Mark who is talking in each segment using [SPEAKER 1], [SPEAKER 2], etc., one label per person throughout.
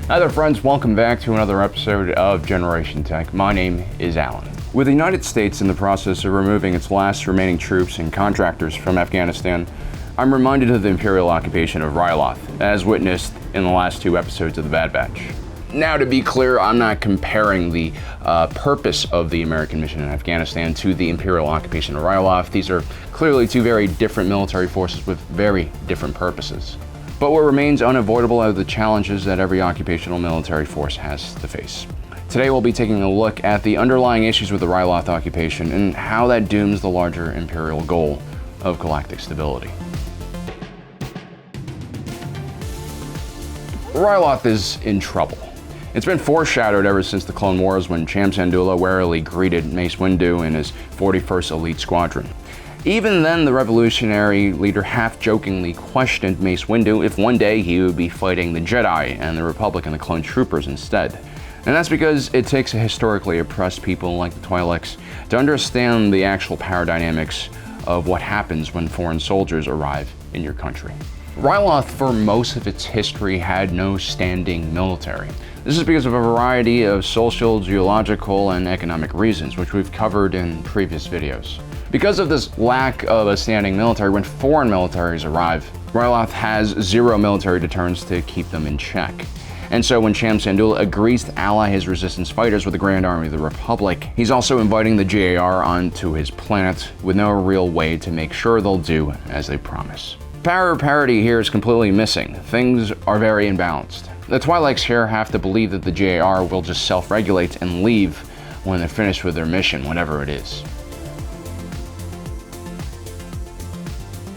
[SPEAKER 1] Hi there friends, welcome back to another episode of Generation Tech. My name is Alan. With the United States in the process of removing its last remaining troops and contractors from Afghanistan, I'm reminded of the Imperial occupation of Ryloth, as witnessed in the last two episodes of The Bad Batch. Now, to be clear, I'm not comparing the purpose of the American mission in Afghanistan to the Imperial occupation of Ryloth. These are clearly two very different military forces with very different purposes. But what remains unavoidable are the challenges that every occupational military force has to face. Today we'll be taking a look at the underlying issues with the Ryloth occupation and how that dooms the larger Imperial goal of galactic stability. Ryloth is in trouble. It's been foreshadowed ever since the Clone Wars when Cham Syndulla warily greeted Mace Windu in his 41st Elite Squadron. Even then, the revolutionary leader half-jokingly questioned Mace Windu if one day he would be fighting the Jedi and the Republic and the clone troopers instead. And that's because it takes a historically oppressed people like the Twi'leks to understand the actual power dynamics of what happens when foreign soldiers arrive in your country. Ryloth, for most of its history, had no standing military. This is because of a variety of social, geological, and economic reasons, which we've covered in previous videos. Because of this lack of a standing military, when foreign militaries arrive, Ryloth has zero military deterrence to keep them in check. And so when Cham Syndulla agrees to ally his resistance fighters with the Grand Army of the Republic, he's also inviting the JAR onto his planet with no real way to make sure they'll do as they promise. Power parity here is completely missing. Things are very imbalanced. The Twi'leks here have to believe that the JAR will just self-regulate and leave when they're finished with their mission, whatever it is.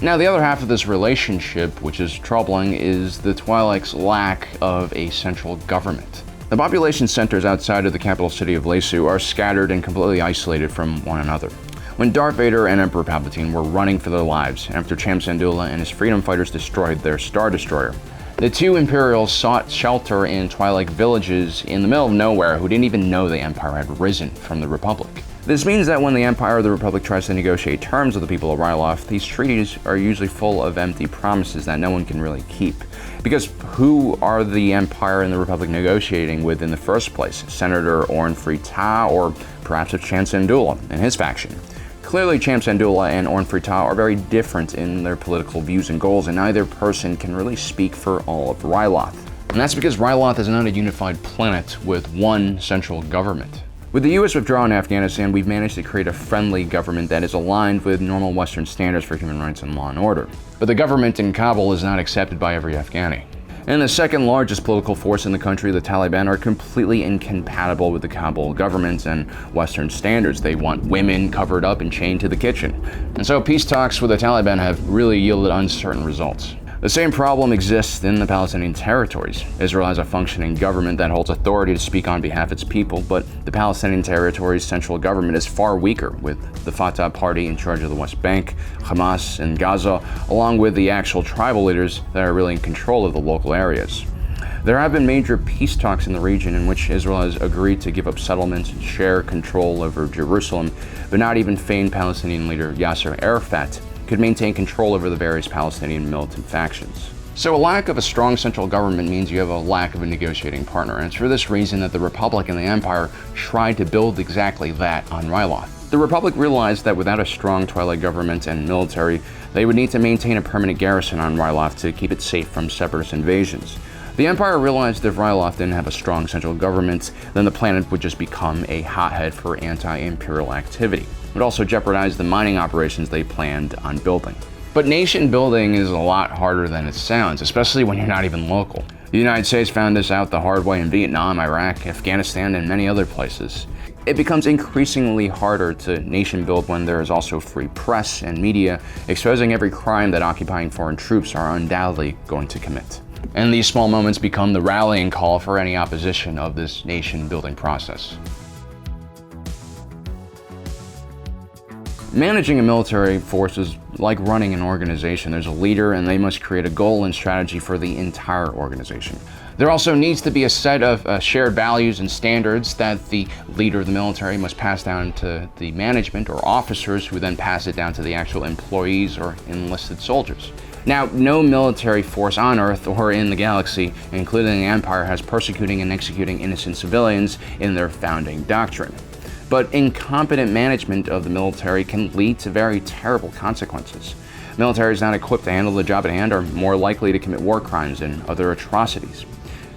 [SPEAKER 1] Now, the other half of this relationship, which is troubling, is the Twi'leks' lack of a central government. The population centers outside of the capital city of Lesu are scattered and completely isolated from one another. When Darth Vader and Emperor Palpatine were running for their lives after Cham Syndulla and his freedom fighters destroyed their Star Destroyer, the two Imperials sought shelter in Twi'lek villages in the middle of nowhere who didn't even know the Empire had risen from the Republic. This means that when the Empire or the Republic tries to negotiate terms with the people of Ryloth, these treaties are usually full of empty promises that no one can really keep. Because who are the Empire and the Republic negotiating with in the first place? Senator Orn Free Taa, or perhaps it's Cham Syndulla and his faction? Clearly, Cham Syndulla and Orn Free Taa are very different in their political views and goals, and neither person can really speak for all of Ryloth. And that's because Ryloth is not a unified planet with one central government. With the US withdrawal in Afghanistan, we've managed to create a friendly government that is aligned with normal Western standards for human rights and law and order. But the government in Kabul is not accepted by every Afghani. And the second largest political force in the country, the Taliban, are completely incompatible with the Kabul government and Western standards. They want women covered up and chained to the kitchen. And so peace talks with the Taliban have really yielded uncertain results. The same problem exists in the Palestinian territories. Israel has a functioning government that holds authority to speak on behalf of its people, but the Palestinian territories' central government is far weaker, with the Fatah party in charge of the West Bank, Hamas in Gaza, along with the actual tribal leaders that are really in control of the local areas. There have been major peace talks in the region in which Israel has agreed to give up settlements and share control over Jerusalem, but not even famed Palestinian leader Yasser Arafat could maintain control over the various Palestinian militant factions. So a lack of a strong central government means you have a lack of a negotiating partner, and it's for this reason that the Republic and the Empire tried to build exactly that on Ryloth. The Republic realized that without a strong Twi'lek government and military, they would need to maintain a permanent garrison on Ryloth to keep it safe from separatist invasions. The Empire realized if Ryloth didn't have a strong central government, then the planet would just become a hotbed for anti-imperial activity. It would also jeopardize the mining operations they planned on building. But nation building is a lot harder than it sounds, especially when you're not even local. The United States found this out the hard way in Vietnam, Iraq, Afghanistan, and many other places. It becomes increasingly harder to nation build when there is also free press and media exposing every crime that occupying foreign troops are undoubtedly going to commit. And these small moments become the rallying call for any opposition of this nation building process. Managing a military force is like running an organization. There's a leader and they must create a goal and strategy for the entire organization. There also needs to be a set of shared values and standards that the leader of the military must pass down to the management or officers who then pass it down to the actual employees or enlisted soldiers. Now, no military force on Earth or in the galaxy, including the Empire, has persecuting and executing innocent civilians in their founding doctrine. But incompetent management of the military can lead to very terrible consequences. Militaries not equipped to handle the job at hand are more likely to commit war crimes and other atrocities.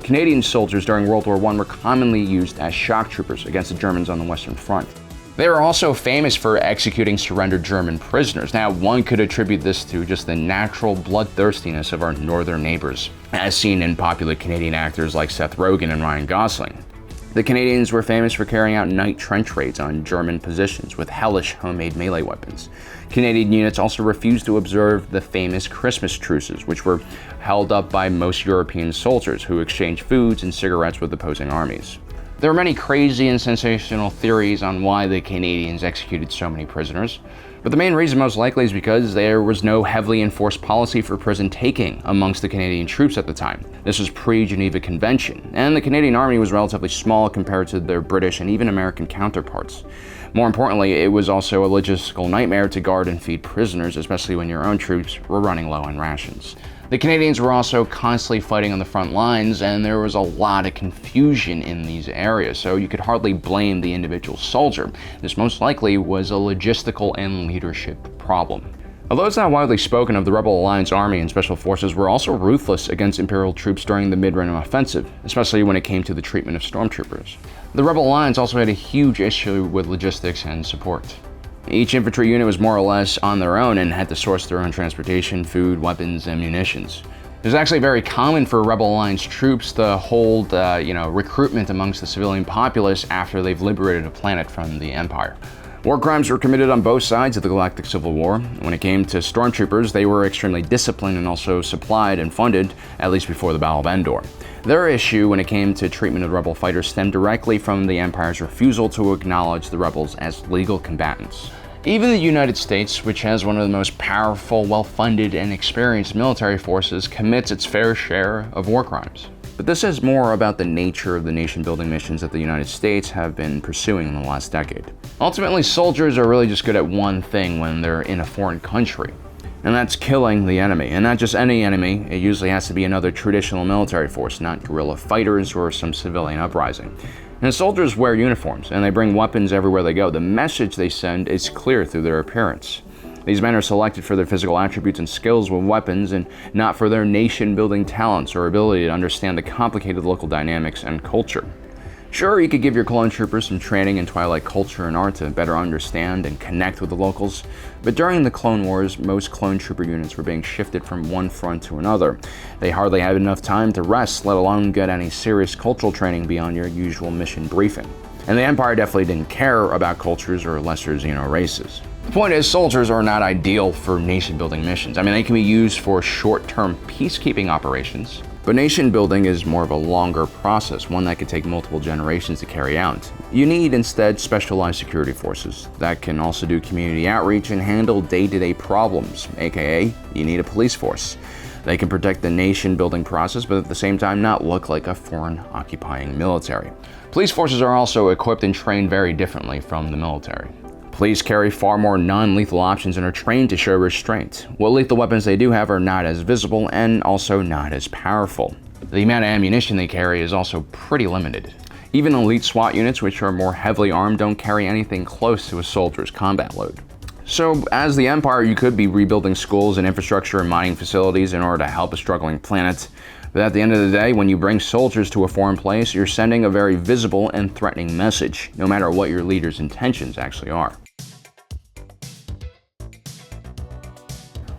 [SPEAKER 1] Canadian soldiers during World War I were commonly used as shock troopers against the Germans on the Western Front. They were also famous for executing surrendered German prisoners. Now, one could attribute this to just the natural bloodthirstiness of our northern neighbors, as seen in popular Canadian actors like Seth Rogen and Ryan Gosling. The Canadians were famous for carrying out night trench raids on German positions with hellish homemade melee weapons. Canadian units also refused to observe the famous Christmas truces, which were held up by most European soldiers who exchanged foods and cigarettes with opposing armies. There are many crazy and sensational theories on why the Canadians executed so many prisoners, but the main reason most likely is because there was no heavily enforced policy for prison taking amongst the Canadian troops at the time. This was pre-Geneva Convention, and the Canadian Army was relatively small compared to their British and even American counterparts. More importantly, it was also a logistical nightmare to guard and feed prisoners, especially when your own troops were running low on rations. The Canadians were also constantly fighting on the front lines, and there was a lot of confusion in these areas, so you could hardly blame the individual soldier. This most likely was a logistical and leadership problem. Although it's not widely spoken of, the Rebel Alliance Army and Special Forces were also ruthless against Imperial troops during the Mid-Rhine Offensive, especially when it came to the treatment of stormtroopers. The Rebel Alliance also had a huge issue with logistics and support. Each infantry unit was more or less on their own and had to source their own transportation, food, weapons, and munitions. It was actually very common for Rebel Alliance troops to hold, recruitment amongst the civilian populace after they've liberated a planet from the Empire. War crimes were committed on both sides of the Galactic Civil War. When it came to stormtroopers, they were extremely disciplined and also supplied and funded, at least before the Battle of Endor. Their issue when it came to treatment of rebel fighters stemmed directly from the Empire's refusal to acknowledge the rebels as legal combatants. Even the United States, which has one of the most powerful, well-funded, and experienced military forces, commits its fair share of war crimes. But this is more about the nature of the nation-building missions that the United States have been pursuing in the last decade. Ultimately, soldiers are really just good at one thing when they're in a foreign country, and that's killing the enemy. And not just any enemy, it usually has to be another traditional military force, not guerrilla fighters or some civilian uprising. And soldiers wear uniforms, and they bring weapons everywhere they go. The message they send is clear through their appearance. These men are selected for their physical attributes and skills with weapons, and not for their nation-building talents or ability to understand the complicated local dynamics and culture. Sure, you could give your clone troopers some training in Twilight culture and art to better understand and connect with the locals, but during the Clone Wars, most clone trooper units were being shifted from one front to another. They hardly had enough time to rest, let alone get any serious cultural training beyond your usual mission briefing. And the Empire definitely didn't care about cultures or lesser races. The point is, soldiers are not ideal for nation-building missions. I mean, they can be used for short-term peacekeeping operations, but nation-building is more of a longer process, one that could take multiple generations to carry out. You need, instead, specialized security forces that can also do community outreach and handle day-to-day problems, aka, you need a police force. They can protect the nation-building process, but at the same time not look like a foreign occupying military. Police forces are also equipped and trained very differently from the military. Police carry far more non-lethal options and are trained to show restraint. What lethal weapons they do have are not as visible and also not as powerful. The amount of ammunition they carry is also pretty limited. Even elite SWAT units, which are more heavily armed, don't carry anything close to a soldier's combat load. So, as the Empire, you could be rebuilding schools and infrastructure and mining facilities in order to help a struggling planet. But at the end of the day, when you bring soldiers to a foreign place, you're sending a very visible and threatening message, no matter what your leader's intentions actually are.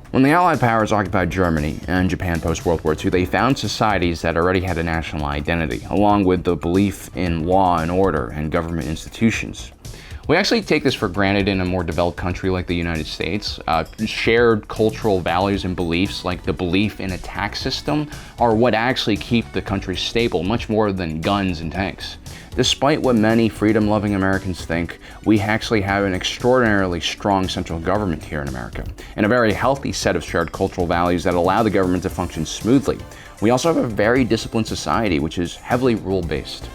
[SPEAKER 1] When the Allied powers occupied Germany and Japan post-World War II, they found societies that already had a national identity, along with the belief in law and order and government institutions. We actually take this for granted in a more developed country like the United States. Shared cultural values and beliefs, like the belief in a tax system, are what actually keep the country stable, much more than guns and tanks. Despite what many freedom-loving Americans think, we actually have an extraordinarily strong central government here in America, and a very healthy set of shared cultural values that allow the government to function smoothly. We also have a very disciplined society, which is heavily rule-based.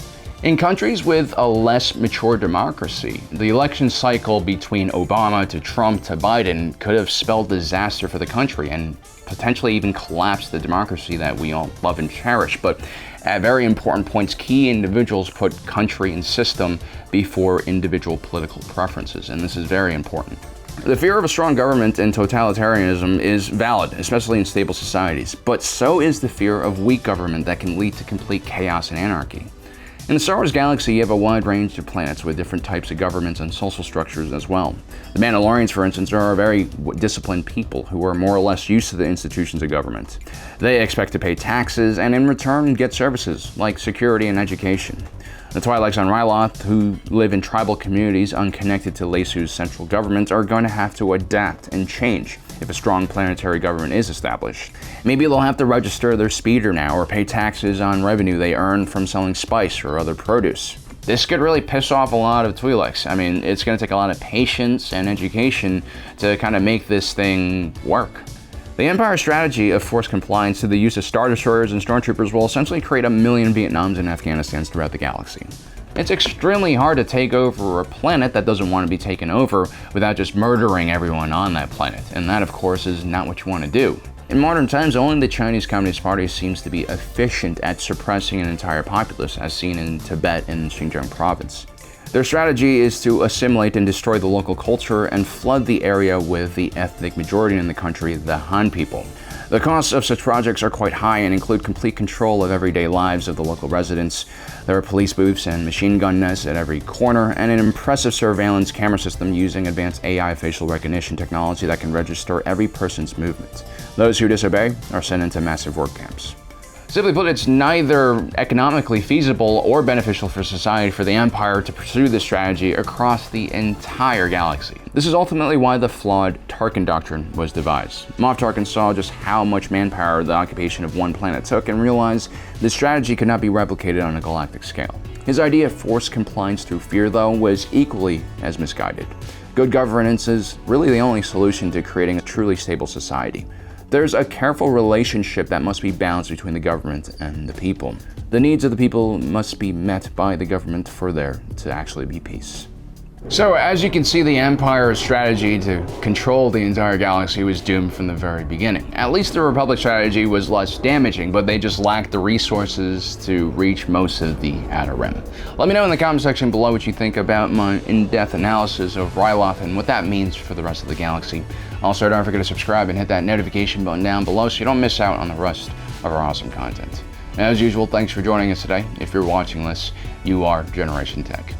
[SPEAKER 1] In countries with a less mature democracy, the election cycle between Obama to Trump to Biden could have spelled disaster for the country and potentially even collapsed the democracy that we all love and cherish. But at very important points, key individuals put country and system before individual political preferences, and this is very important. The fear of a strong government and totalitarianism is valid, especially in stable societies, but so is the fear of weak government that can lead to complete chaos and anarchy. In the Star Wars galaxy, you have a wide range of planets with different types of governments and social structures as well. The Mandalorians, for instance, are very disciplined people who are more or less used to the institutions of government. They expect to pay taxes and in return get services like security and education. The Twi'leks on Ryloth, who live in tribal communities unconnected to Lesu's central government, are going to have to adapt and change if a strong planetary government is established. Maybe they'll have to register their speeder now or pay taxes on revenue they earn from selling spice or other produce. This could really piss off a lot of Twi'leks. I mean, it's going to take a lot of patience and education to kind of make this thing work. The Empire's strategy of forced compliance to the use of Star Destroyers and Stormtroopers will essentially create a million Vietnams and Afghanistans throughout the galaxy. It's extremely hard to take over a planet that doesn't want to be taken over without just murdering everyone on that planet, and that, of course, is not what you want to do. In modern times, only the Chinese Communist Party seems to be efficient at suppressing an entire populace, as seen in Tibet and Xinjiang province. Their strategy is to assimilate and destroy the local culture and flood the area with the ethnic majority in the country, the Han people. The costs of such projects are quite high and include complete control of everyday lives of the local residents. There are police booths and machine gun nests at every corner, and an impressive surveillance camera system using advanced AI facial recognition technology that can register every person's movement. Those who disobey are sent into massive work camps. Simply put, it's neither economically feasible or beneficial for society for the Empire to pursue this strategy across the entire galaxy. This is ultimately why the flawed Tarkin Doctrine was devised. Moff Tarkin saw just how much manpower the occupation of one planet took and realized this strategy could not be replicated on a galactic scale. His idea of forced compliance through fear, though, was equally as misguided. Good governance is really the only solution to creating a truly stable society. There's a careful relationship that must be balanced between the government and the people. The needs of the people must be met by the government for there to actually be peace. So, as you can see, the Empire's strategy to control the entire galaxy was doomed from the very beginning. At least the Republic's strategy was less damaging, but they just lacked the resources to reach most of the Outer Rim. Let me know in the comment section below what you think about my in-depth analysis of Ryloth and what that means for the rest of the galaxy. Also, don't forget to subscribe and hit that notification button down below so you don't miss out on the rest of our awesome content. As usual, thanks for joining us today. If you're watching this, you are Generation Tech.